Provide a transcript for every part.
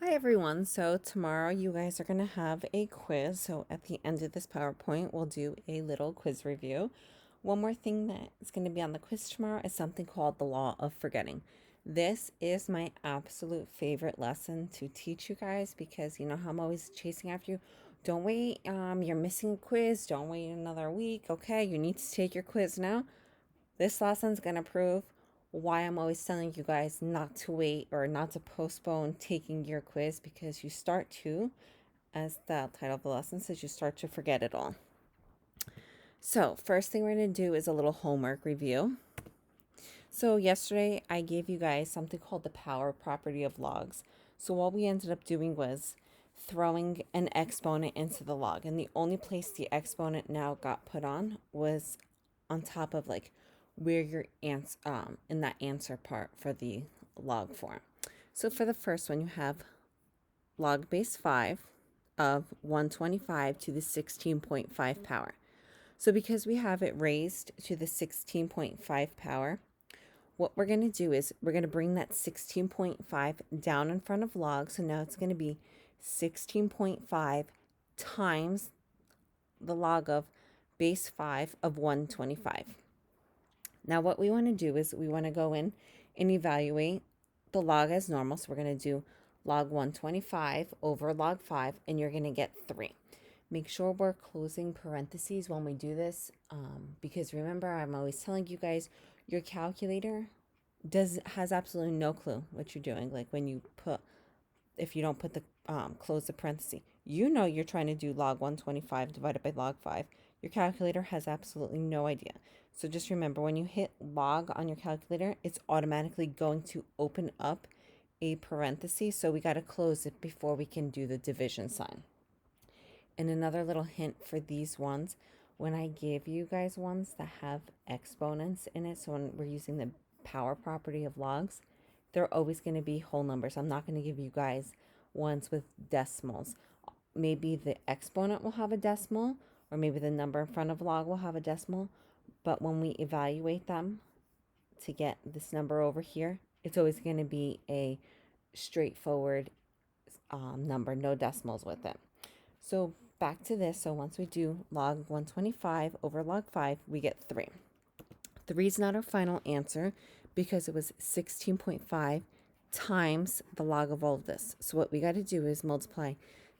Hi everyone. So tomorrow you guys are going to have a quiz. So at the end of this PowerPoint, we'll do a little quiz review. One more thing that is going to be on the quiz tomorrow is something called the law of forgetting. This is my absolute favorite lesson to teach you guys because you know how I'm always chasing after you. Don't wait. You're missing a quiz. Don't wait another week. Okay, you need to take your quiz now. This lesson's going to prove why I'm always telling you guys not to wait or not to postpone taking your quiz because you start to, as the title of the lesson says, you start to forget it all. So, first thing we're going to do is a little homework review. So, yesterday I gave you guys something called the power property of logs. So, what we ended up doing was throwing an exponent into the log, and the only place the exponent now got put on was on top of like where your answer in that answer part for the log form. So for the first one, you have log base 5 of 125 to the 16.5 power. So because we have it raised to the 16.5 power, what we're going to do is we're going to bring that 16.5 down in front of log. So now it's going to be 16.5 times the log of base 5 of 125. Now what we want to do is we want to go in and evaluate the log as normal. So we're going to do log 125 over log 5, and you're going to get 3. Make sure we're closing parentheses when we do this because remember, I'm always telling you guys, your calculator has absolutely no clue what you're doing. Like when you put, if you don't put the close the parenthesis, you know you're trying to do log 125 divided by log 5. Your calculator has absolutely no idea. So just remember, when you hit log on your calculator, it's automatically going to open up a parenthesis. So we got to close it before we can do the division sign. And another little hint for these ones, when I give you guys ones that have exponents in it, so when we're using the power property of logs, they're always going to be whole numbers. I'm not going to give you guys ones with decimals. Maybe the exponent will have a decimal, or maybe the number in front of log will have a decimal, but when we evaluate them to get this number over here, it's always going to be a straightforward number, no decimals with it. So back to this. So once we do log 125 over log 5, we get 3. 3 is not our final answer because it was 16.5 times the log of all of this. So what we got to do is multiply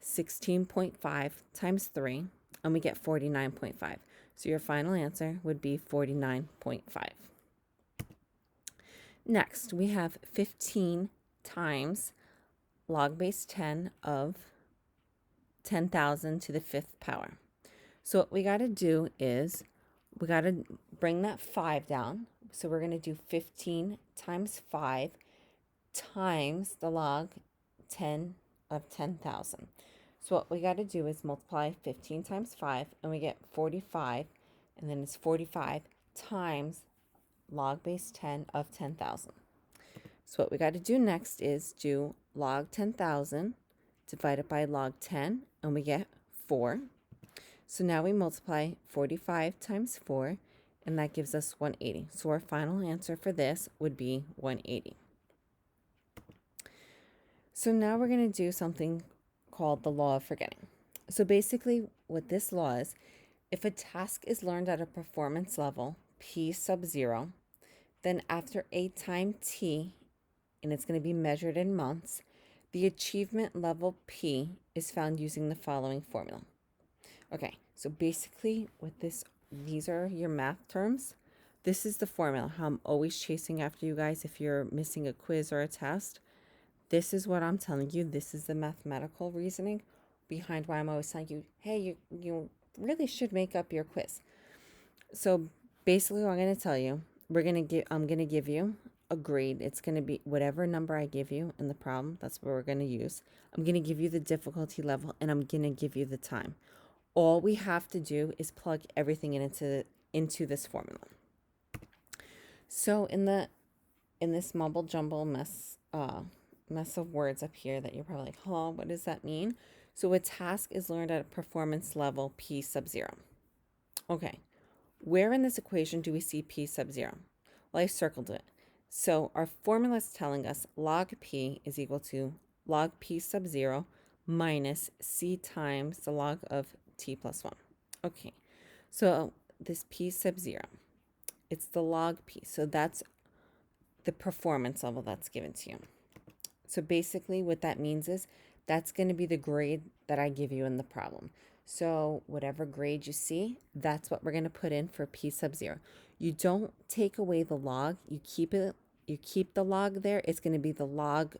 16.5 times 3, and we get 49.5. So your final answer would be 49.5. Next, we have 15 times log base 10 of 10,000 to the 5th power. So what we got to do is we got to bring that 5 down. So we're going to do 15 times 5 times the log 10 of 10,000. So what we got to do is multiply 15 times 5, and we get 45, and then it's 45 times log base 10 of 10,000. So what we got to do next is do log 10,000 divided by log 10, and we get 4. So now we multiply 45 times 4, and that gives us 180. So our final answer for this would be 180. So now we're going to do something called the law of forgetting. So basically what this law is, if a task is learned at a performance level, P sub 0, then after a time T, and it's going to be measured in months, the achievement level P is found using the following formula. Okay, so basically with this, these are your math terms. This is the formula, how I'm always chasing after you guys if you're missing a quiz or a test. This is what I'm telling you. This is the mathematical reasoning behind why I'm always telling you, hey, you really should make up your quiz. So basically what I'm going to tell you, I'm going to give you a grade. It's going to be whatever number I give you in the problem. That's what we're going to use. I'm going to give you the difficulty level, and I'm going to give you the time. All we have to do is plug everything into this formula. So in this mumble jumble mess of words up here that you're probably like, oh, what does that mean? So a task is learned at a performance level P sub 0. Okay, where in this equation do we see P sub 0? Well, I circled it. So our formula is telling us log P is equal to log p sub 0 minus c times the log of t plus 1. Okay, so this p sub 0, it's the log p. So that's the performance level that's given to you. So basically what that means is that's going to be the grade that I give you in the problem. So whatever grade you see, that's what we're going to put in for p sub 0. You don't take away the log, you keep the log there. It's going to be the log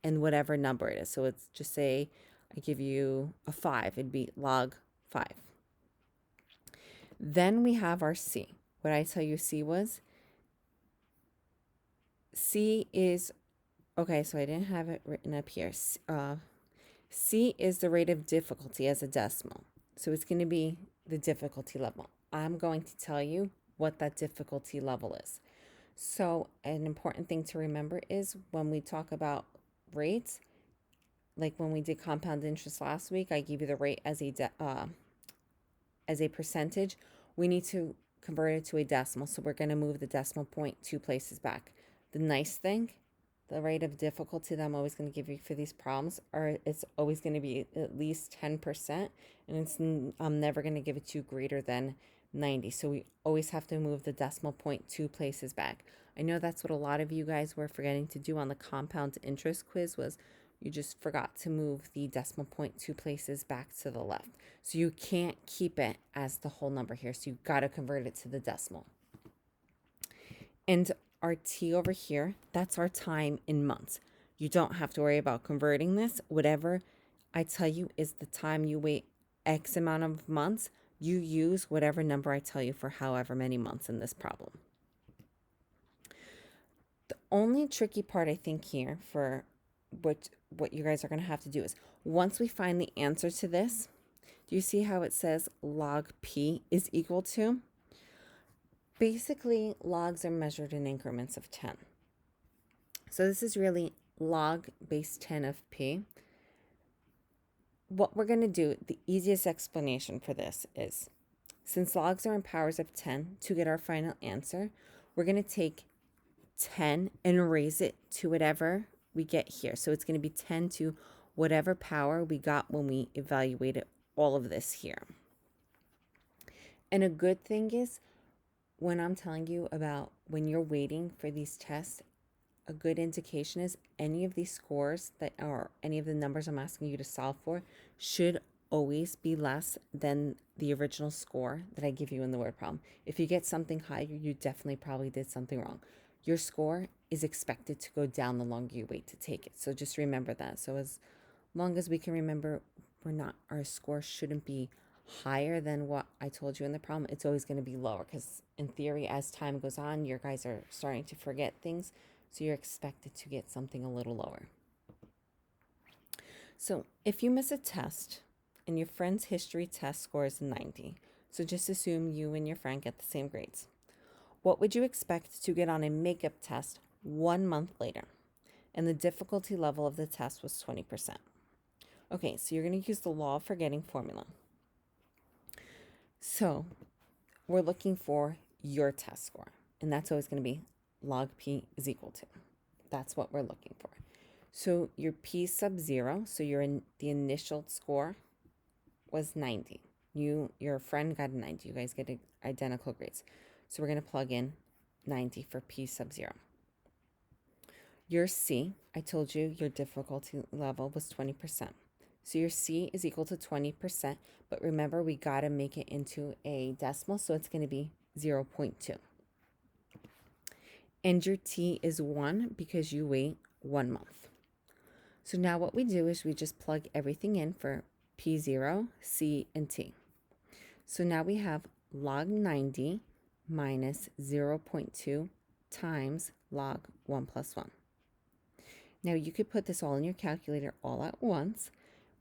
and whatever number it is. So it's just say I give you a 5, it'd be log 5. Then we have our c. What I tell you c was, c is, okay, so I didn't have it written up here. C is the rate of difficulty as a decimal. So it's going to be the difficulty level. I'm going to tell you what that difficulty level is. So an important thing to remember is when we talk about rates, like when we did compound interest last week, I gave you the rate as a percentage. We need to convert it to a decimal. So we're going to move the decimal point 2 places back. The nice thing, the rate of difficulty that I'm always going to give you for these problems it's always going to be at least 10%, and I'm never going to give it to you greater than 90. So we always have to move the decimal point 2 places back. I know that's what a lot of you guys were forgetting to do on the compound interest quiz, was you just forgot to move the decimal point 2 places back to the left. So you can't keep it as the whole number here. So you've got to convert it to the decimal. And our t over here, that's our time in months. You don't have to worry about converting this. Whatever I tell you is the time you wait X amount of months, you use whatever number I tell you for however many months in this problem. The only tricky part I think here for what you guys are going to have to do is, once we find the answer to this, do you see how it says log p is equal to? Basically, logs are measured in increments of 10. So this is really log base 10 of p. What we're going to do, the easiest explanation for this is, since logs are in powers of 10, to get our final answer, we're going to take 10 and raise it to whatever we get here. So it's going to be 10 to whatever power we got when we evaluated all of this here. And a good thing is, when I'm telling you about when you're waiting for these tests, a good indication is any of these scores that are any of the numbers I'm asking you to solve for should always be less than the original score that I give you in the word problem. If you get something higher, you definitely probably did something wrong. Your score is expected to go down the longer you wait to take it. So just remember that. So as long as we can remember, our score shouldn't be higher than what I told you in the problem. It's always going to be lower, because in theory, as time goes on, your guys are starting to forget things. So you're expected to get something a little lower. So if you miss a test and your friend's history test score is 90, so just assume you and your friend get the same grades. What would you expect to get on a makeup test 1 month later? And the difficulty level of the test was 20%. Okay, so you're going to use the law of forgetting formula. So we're looking for your test score, and that's always going to be log p is equal to. That's what we're looking for. So your p sub 0, so the initial score was 90. Your friend got a 90. You guys get identical grades. So we're going to plug in 90 for p sub 0. Your c, I told you your difficulty level was 20%. So your c is equal to 20%, but remember we got to make it into a decimal, so it's going to be 0.2. And your t is 1 because you wait 1 month. So now what we do is we just plug everything in for p0, c, and t. So now we have log 90 minus 0.2 times log 1 plus 1. Now you could put this all in your calculator all at once,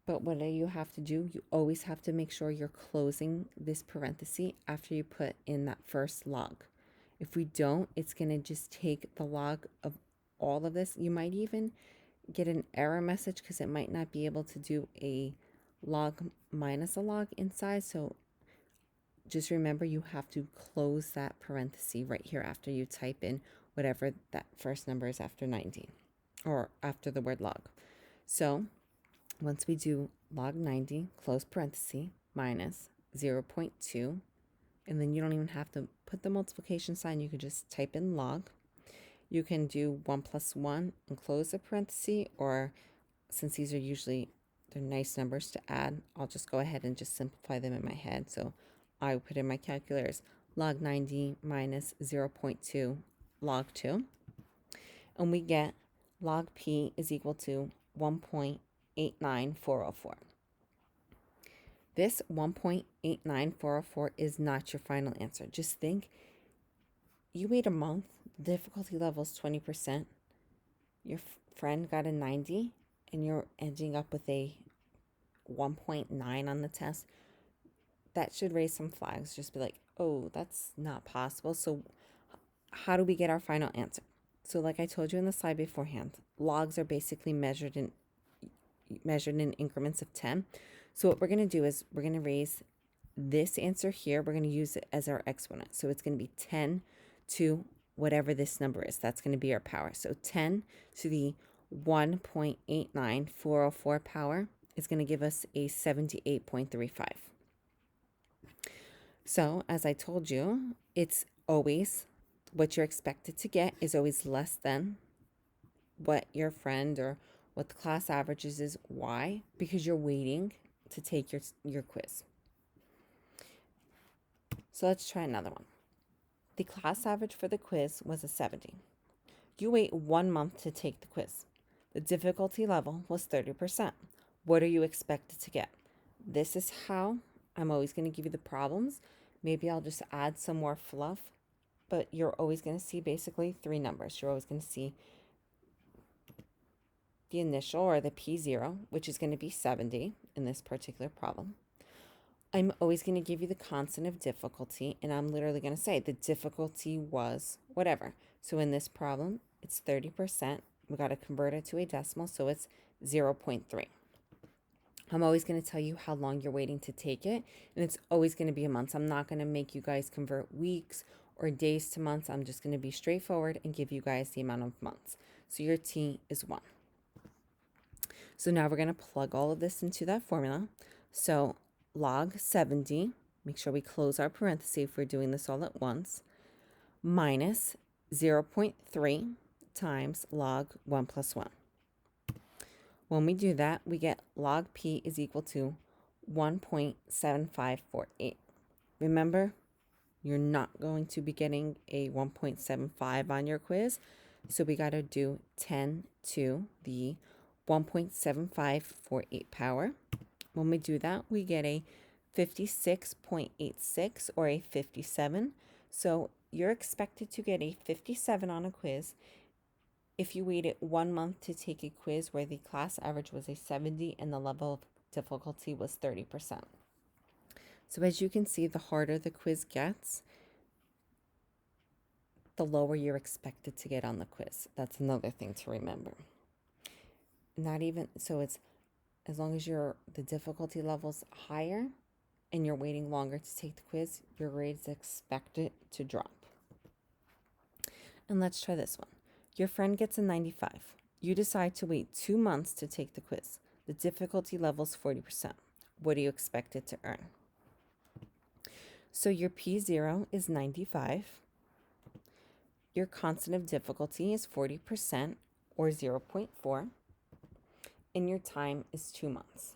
but what do you have to do? You always have to make sure you're closing this parenthesis after you put in that first log. If we don't, it's going to just take the log of all of this. You might even get an error message because it might not be able to do a log minus a log inside. So just remember you have to close that parenthesis right here after you type in whatever that first number is after 90 or after the word log. So once we do log 90, close parenthesis, minus 0.2, and then you don't even have to put the multiplication sign. You could just type in log. You can do 1 plus 1 and close the parenthesis, or since these are usually, they're nice numbers to add, I'll just go ahead and just simplify them in my head. So I put in my calculators log 90 minus 0.2 log 2. And we get log P is equal to 1.89404. This 1.89404 is not your final answer. Just think, you wait a month, the difficulty level is 20%, your friend got a 90, and you're ending up with a 1.9 on the test. That should raise some flags. Just be like, oh, that's not possible. So how do we get our final answer? So like I told you in the slide beforehand, logs are basically measured in increments of 10. So what we're going to do is we're going to raise this answer here. We're going to use it as our exponent. So it's going to be 10 to whatever this number is. That's going to be our power. So 10 to the 1.89404 power is going to give us a 78.35. So as I told you, it's always what you're expected to get is always less than what your friend or what the class averages is. Why? Because you're waiting to take your quiz. So let's try another one. The class average for the quiz was a 70. You wait 1 month to take the quiz. The difficulty level was 30%. What are you expected to get? This is how I'm always going to give you the problems. Maybe I'll just add some more fluff, but you're always going to see basically 3 numbers. You're always going to see the initial, or the P0, which is going to be 70 in this particular problem. I'm always going to give you the constant of difficulty, and I'm literally going to say the difficulty was whatever. So in this problem, it's 30%. We got to convert it to a decimal, so it's 0.3. I'm always going to tell you how long you're waiting to take it, and it's always going to be a month. I'm not going to make you guys convert weeks or days to months. I'm just going to be straightforward and give you guys the amount of months. So your T is 1. So now we're going to plug all of this into that formula. So log 70, make sure we close our parenthesis if we're doing this all at once, minus 0.3 times log 1 plus 1. When we do that, we get log P is equal to 1.7548. Remember, you're not going to be getting a 1.75 on your quiz, so we got to do 10 to the 1.7548 power. When we do that, we get a 56.86 or a 57. So you're expected to get a 57 on a quiz if you waited 1 month to take a quiz where the class average was a 70 and the level of difficulty was 30%. So as you can see, the harder the quiz gets, the lower you're expected to get on the quiz. That's another thing to remember. Not even, so it's as long as the difficulty level's higher and you're waiting longer to take the quiz, your grade is expected to drop. And let's try this one. Your friend gets a 95. You decide to wait 2 months to take the quiz. The difficulty level is 40%. What do you expect it to earn? So your P0 is 95. Your constant of difficulty is 40% or 0.4. And your time is 2 months.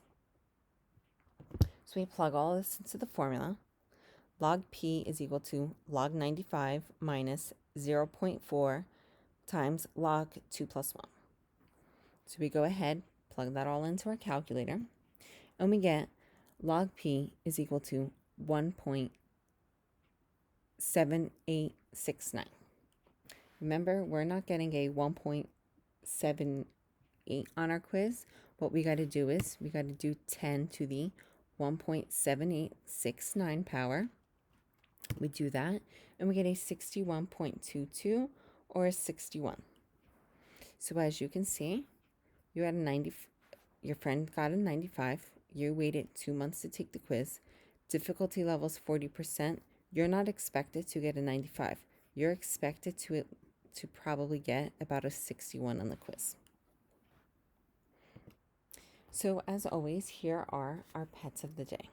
So we plug all this into the formula. Log P is equal to log 95 minus 0.4 times log 2 plus 1. So we go ahead, plug that all into our calculator, and we get log P is equal to 1.7869. Remember, we're not getting a 1.78 on our quiz. What we got to do is we got to do 10 to the 1.7869 power. We do that, and we get a 61.22 or a 61. So as you can see, you had a 90. Your friend got a 95. You waited 2 months to take the quiz. Difficulty level is 40%. You're not expected to get a 95. You're expected to probably get about a 61 on the quiz. So as always, here are our pets of the day.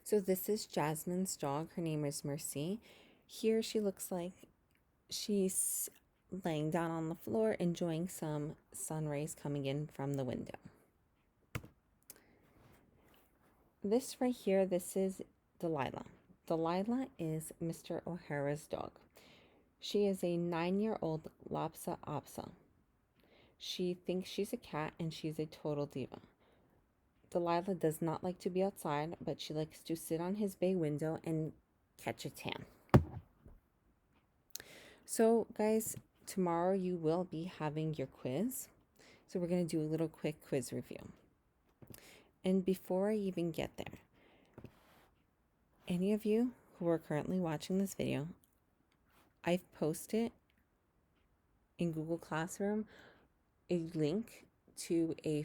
So this is Jasmine's dog. Her name is Mercy. Here she looks like she's laying down on the floor enjoying some sun rays coming in from the window. This right here, this is Delilah. Delilah is Mr. O'Hara's dog. She is a 9-year-old Lhasa Apso. She thinks she's a cat and she's a total diva. Delilah does not like to be outside, but she likes to sit on his bay window and catch a tan. So guys, tomorrow you will be having your quiz. So we're going to do a little quick quiz review. And before I even get there, any of you who are currently watching this video, I've posted in Google Classroom a link to a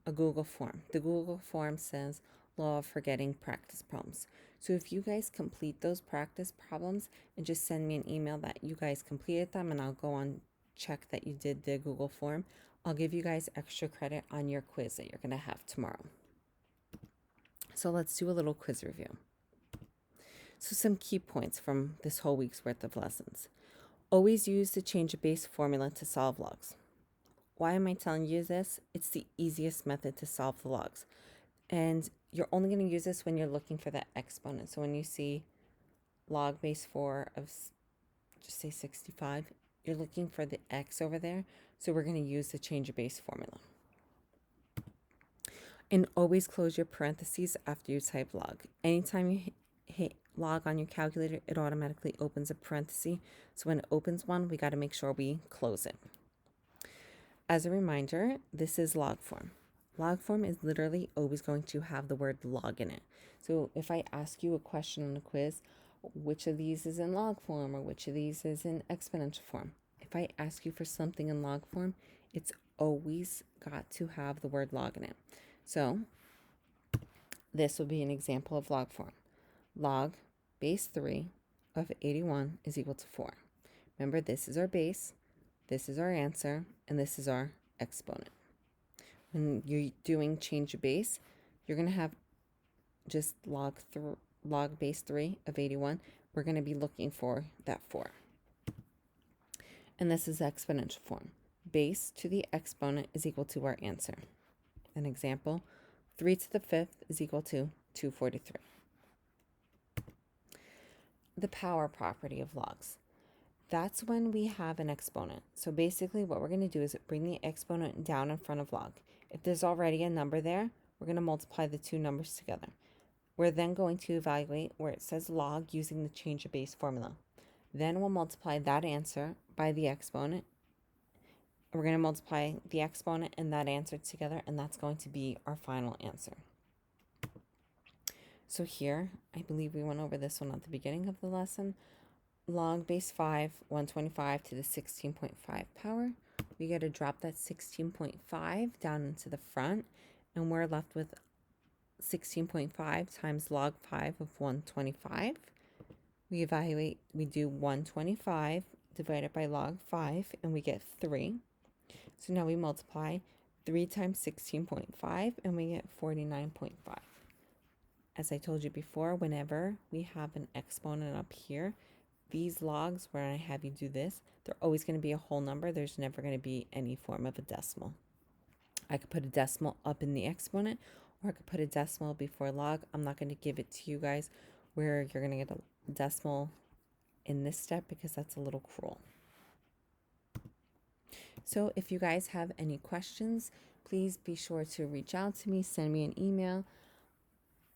Google form. The Google form says Law of Forgetting practice problems. So if you guys complete those practice problems and just send me an email that you guys completed them, and I'll go on check that you did the Google form, I'll give you guys extra credit on your quiz that you're going to have tomorrow. So let's do a little quiz review. So some key points from this whole week's worth of lessons. Always use the change of base formula to solve logs. Why am I telling you this? It's the easiest method to solve the logs. And you're only going to use this when you're looking for the exponent. So when you see log base 4 of, just say 65, you're looking for the x over there. So we're going to use the change of base formula. And always close your parentheses after you type log. Anytime you hit log on your calculator, it automatically opens a parenthesis. So when it opens one, we got to make sure we close it. As a reminder, this is log form. Log form is literally always going to have the word log in it. So if I ask you a question on a quiz, which of these is in log form or which of these is in exponential form? If I ask you for something in log form, it's always got to have the word log in it. So this will be an example of log form. Log base 3 of 81 is equal to 4. Remember, this is our base, this is our answer, and this is our exponent. When you're doing change of base, you're going to have just log base 3 of 81. We're going to be looking for that 4. And this is exponential form. Base to the exponent is equal to our answer. An example, 3 to the 5th is equal to 243. The power property of logs. That's when we have an exponent. So basically what we're going to do is bring the exponent down in front of log. If there's already a number there, we're going to multiply the two numbers together. We're then going to evaluate where it says log using the change of base formula. Then we'll multiply that answer by the exponent. We're going to multiply the exponent and that answer together, and that's going to be our final answer. So here, I believe we went over this one at the beginning of the lesson. Log base 5, 125 to the 16.5 power. We got to drop that 16.5 down into the front, and we're left with 16.5 times log 5 of 125. We evaluate, we do 125 divided by log 5, and we get 3. So now we multiply 3 times 16.5, and we get 49.5. As I told you before, whenever we have an exponent up here, these logs, where I have you do this, they're always going to be a whole number. There's never going to be any form of a decimal. I could put a decimal up in the exponent, or I could put a decimal before log. I'm not going to give it to you guys where you're going to get a decimal in this step because that's a little cruel. So if you guys have any questions, please be sure to reach out to me, send me an email.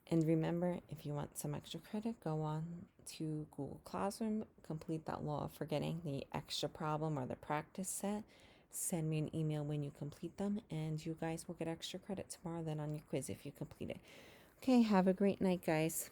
And remember, if you want some extra credit, go on to Google Classroom, complete that Law of Forgetting, the extra problem or the practice set. Send me an email when you complete them, and you guys will get extra credit tomorrow then on your quiz if you complete it. Okay, have a great night, guys.